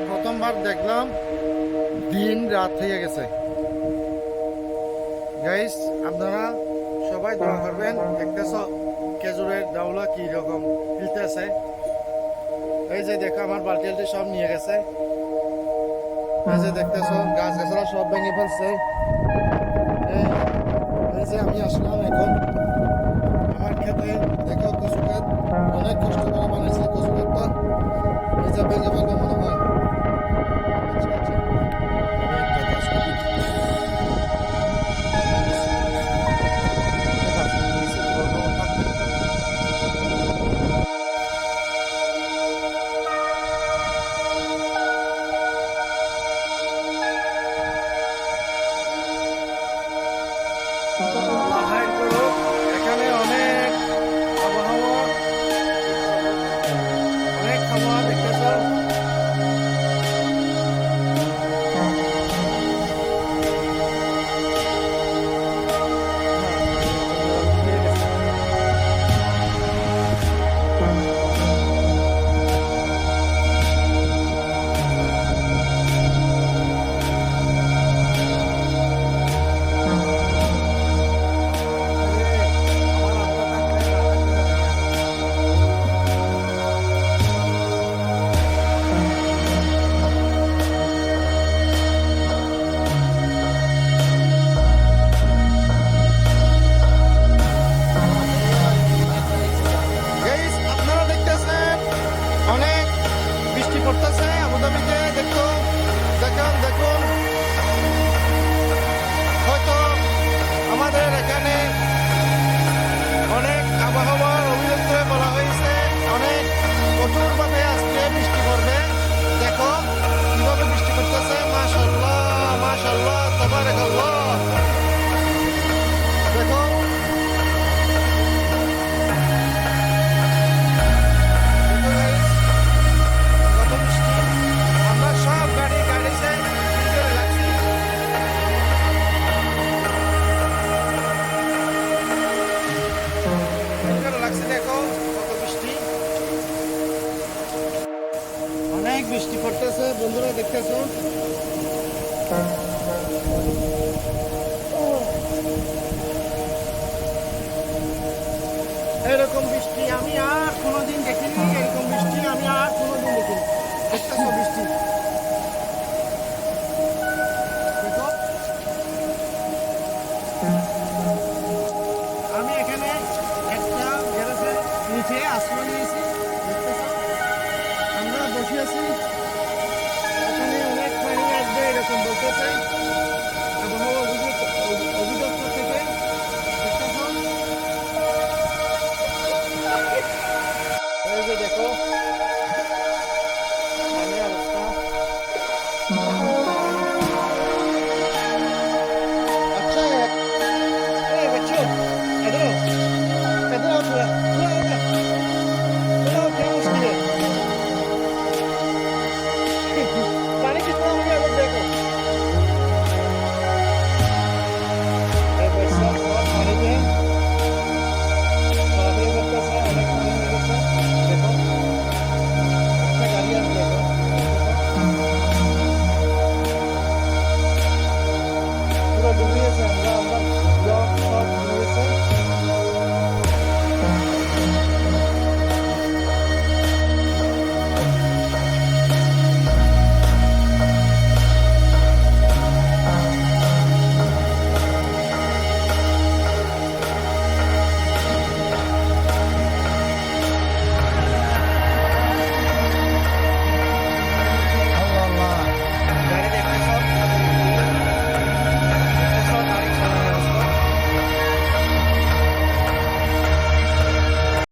প্রথমবার দেখলাম দিন রাত হয়ে গেছে। গাইস, আপনারা সবাই দোয়া করবেন। দেখতেছ খেজুরের ডাউলা কি রকম হিলতেছে। এই যে দেখো আমার বালতি সব নিয়ে গেছে। এই যে দেখতেছ গাছ গাছরা সব ভেঙে ফেলছে। এই যে আমি আসলাম এখন আমার খেতে। দেখো কচু ক্ষেত অনেক কষ্ট করে বানাইছে কচু ক্ষেতটা। এই যে ভেঙে ফেলবে মনে হয়। আচ্ছা, আচ্ছা। আমি একটা কাজ করি। একটা কাজ করি, নিচে পুরোনো থাকবে। আল্লাহ হায়ার করুক। এখানে অনেক আবহাওয়া, অনেক খাওয়া দেখতেছ। গাইস, আপনারা দেখতেছেন অনেক বৃষ্টি পড়তেছে আবুধাবিতে। দেখুন, দেখুন, দেখুন। হয়তো আমাদের এখানে অনেক আবহাওয়ার অভিযোগে বলা হয়েছে অনেক কঠোরভাবে আজকে বৃষ্টি পড়বে। দেখো কিভাবে বৃষ্টি পড়তেছে। মাশাআল্লাহ, মাশাআল্লাহ, তাবারাকাল্লাহ। দেখো, দেখো guys, কত বৃষ্টি। আমরা সব গাড়িতে ভিতরে লাগছি। ভিতরে লাগছে, দেখো কত বৃষ্টি। অনেক বৃষ্টি পড়তেছে বন্ধুরা, দেখতেছো। এরকম বৃষ্টি আমি আর কোনোদিন দেখিনি। এরকম বৃষ্টি আমি